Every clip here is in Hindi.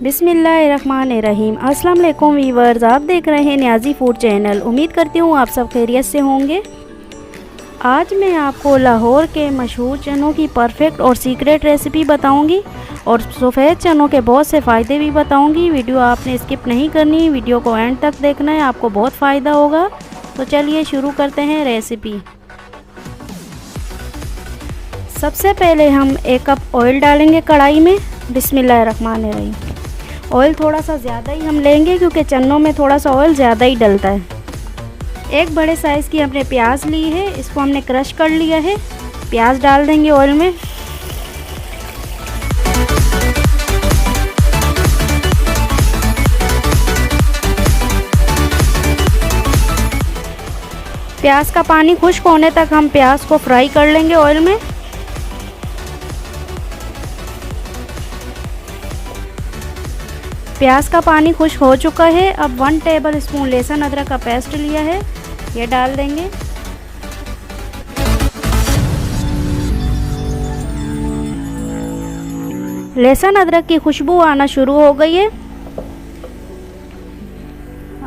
बिस्मिल्लाहिर्रहमानिर्रहीम। अस्सलाम वालेकुम वीवर्स, आप देख रहे हैं नियाज़ी फूड चैनल। उम्मीद करती हूँ आप सब खैरियत से होंगे। आज मैं आपको लाहौर के मशहूर चनों की परफेक्ट और सीक्रेट रेसिपी बताऊंगी और सफ़ेद चनों के बहुत से फ़ायदे भी बताऊंगी। वीडियो आपने स्किप नहीं करनी, वीडियो को एंड तक देखना है, आपको बहुत फ़ायदा होगा। तो चलिए शुरू करते हैं रेसिपी। सबसे पहले हम 1 कप ऑयल डालेंगे कढ़ाई में। बिस्मिल्लाहिर्रहमानिर्रहीम। ऑयल थोड़ा सा ज़्यादा ही हम लेंगे क्योंकि चनों में थोड़ा सा ऑयल ज़्यादा ही डलता है। एक बड़े साइज़ की हमने प्याज ली है, इसको हमने क्रश कर लिया है। प्याज डाल देंगे ऑयल में। प्याज का पानी खुश्क होने तक हम प्याज को फ्राई कर लेंगे ऑयल में। प्याज का पानी खुश्क हो चुका है। अब 1 टेबल स्पून लहसुन अदरक का पेस्ट लिया है, ये डाल देंगे। लहसुन अदरक की खुशबू आना शुरू हो गई है।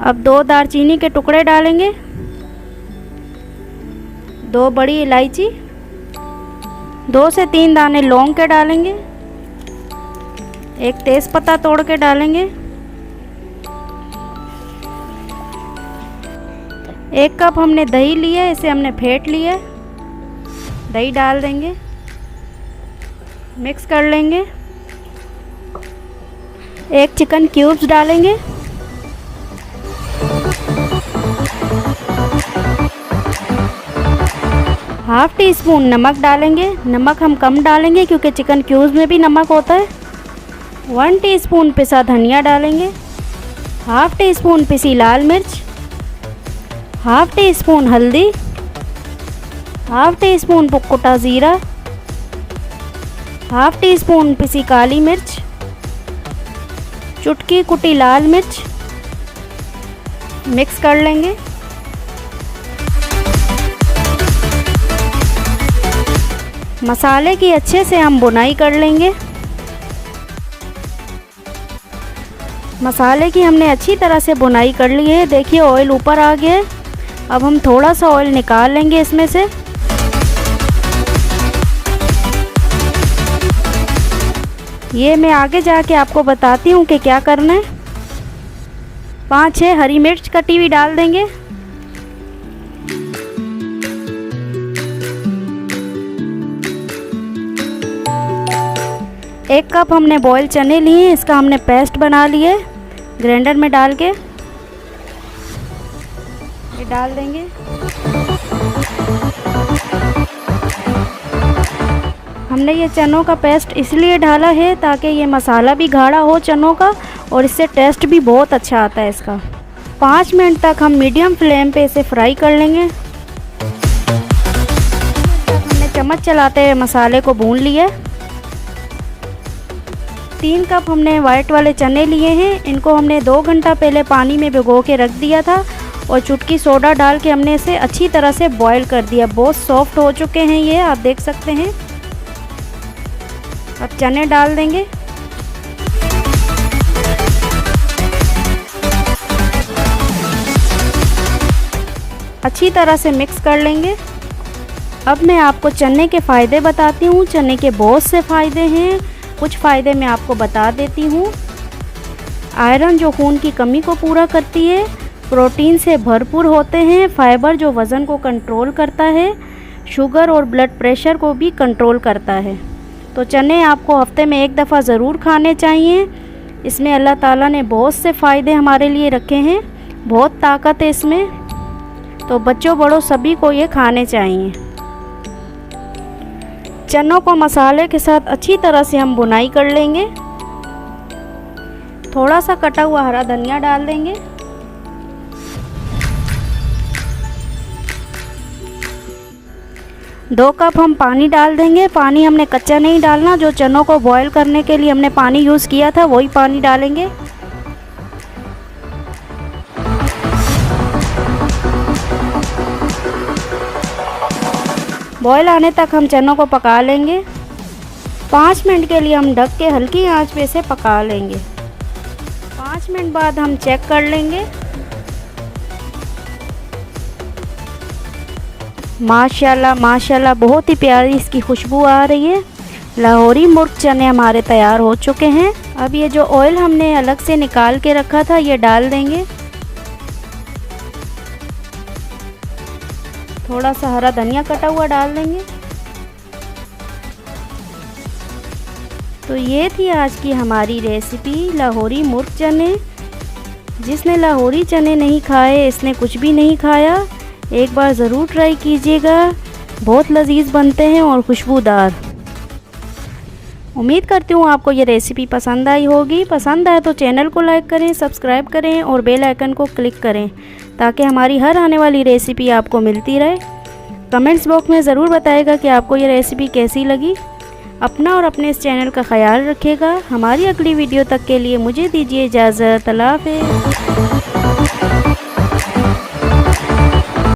अब 2 दालचीनी के टुकड़े डालेंगे, 2 बड़ी इलायची, 2 से 3 दाने लौंग के डालेंगे, 1 तेज़पत्ता तोड़ के डालेंगे, 1 कप हमने दही लिया है, इसे हमने फेंट लिया। दही डाल देंगे, मिक्स कर लेंगे। 1 चिकन क्यूब्स डालेंगे। हाफ टी स्पून नमक डालेंगे। नमक हम कम डालेंगे क्योंकि चिकन क्यूब्स में भी नमक होता है। 1 टीस्पून पिसा धनिया डालेंगे। हाफ टी स्पून पिसी लाल मिर्च, हाफ टी स्पून हल्दी, हाफ टी स्पून कुटा ज़ीरा, हाफ टी स्पून पिसी काली मिर्च, चुटकी कुटी लाल मिर्च। मिक्स कर लेंगे। मसाले की अच्छे से हम भुनाई कर लेंगे। मसाले की हमने अच्छी तरह से भुनाई कर ली है। देखिए ऑयल ऊपर आ गया है। अब हम थोड़ा सा ऑयल निकाल लेंगे इसमें से। ये मैं आगे जाके आपको बताती हूँ कि क्या करना है। 5-6 हरी मिर्च कटी हुई डाल देंगे। एक कप हमने बॉयल चने लिए, इसका हमने पेस्ट बना लिए ग्राइंडर में डाल के। ये डाल देंगे। हमने ये चनों का पेस्ट इसलिए डाला है ताकि ये मसाला भी गाढ़ा हो चनों का और इससे टेस्ट भी बहुत अच्छा आता है इसका। 5 मिनट तक हम मीडियम फ्लेम पे इसे फ्राई कर लेंगे। हमने चम्मच चलाते हुए मसाले को भून लिया। 3 कप हमने वाइट वाले चने लिए हैं, इनको हमने 2 घंटा पहले पानी में भिगो के रख दिया था और चुटकी सोडा डाल के हमने इसे अच्छी तरह से बॉईल कर दिया। बहुत सॉफ्ट हो चुके हैं ये, आप देख सकते हैं। अब चने डाल देंगे। अच्छी तरह से मिक्स कर लेंगे। अब मैं आपको चने के फ़ायदे बताती हूँ। चने के बहुत से फ़ायदे हैं, कुछ फ़ायदे मैं आपको बता देती हूँ। आयरन जो खून की कमी को पूरा करती है, प्रोटीन से भरपूर होते हैं, फाइबर जो वज़न को कंट्रोल करता है, शुगर और ब्लड प्रेशर को भी कंट्रोल करता है। तो चने आपको हफ्ते में 1 दफ़ा ज़रूर खाने चाहिए। इसमें अल्लाह ताला ने बहुत से फ़ायदे हमारे लिए रखे हैं, बहुत ताकत है इसमें। तो बच्चों बड़ों सभी को ये खाने चाहिए। चनों को मसाले के साथ अच्छी तरह से हम भुनाई कर लेंगे। थोड़ा सा कटा हुआ हरा धनिया डाल देंगे। दो कप हम पानी डाल देंगे। पानी हमने कच्चा नहीं डालना, जो चनों को बॉईल करने के लिए हमने पानी यूज़ किया था वही पानी डालेंगे। बॉयल आने तक हम चनों को पका लेंगे। 5 मिनट के लिए हम ढक के हल्की आंच पे इसे पका लेंगे। 5 मिनट बाद हम चेक कर लेंगे। माशाल्लाह माशाल्लाह बहुत ही प्यारी इसकी खुशबू आ रही है। लाहौरी मुर्ग चने हमारे तैयार हो चुके हैं। अब ये जो ऑयल हमने अलग से निकाल के रखा था ये डाल देंगे। थोड़ा सा हरा धनिया कटा हुआ डाल देंगे। तो ये थी आज की हमारी रेसिपी लाहौरी मुर्ग चने। जिसने लाहौरी चने नहीं खाए इसने कुछ भी नहीं खाया। एक बार ज़रूर ट्राई कीजिएगा, बहुत लजीज बनते हैं और खुशबूदार। उम्मीद करती हूँ आपको ये रेसिपी पसंद आई होगी। पसंद आए तो चैनल को लाइक करें, सब्सक्राइब करें और बेल आइकन को क्लिक करें ताकि हमारी हर आने वाली रेसिपी आपको मिलती रहे। कमेंट्स बॉक्स में ज़रूर बताइएगा कि आपको ये रेसिपी कैसी लगी। अपना और अपने इस चैनल का ख्याल रखिएगा। हमारी अगली वीडियो तक के लिए मुझे दीजिए इजाज़त। अल्लाह हाफ़िज़।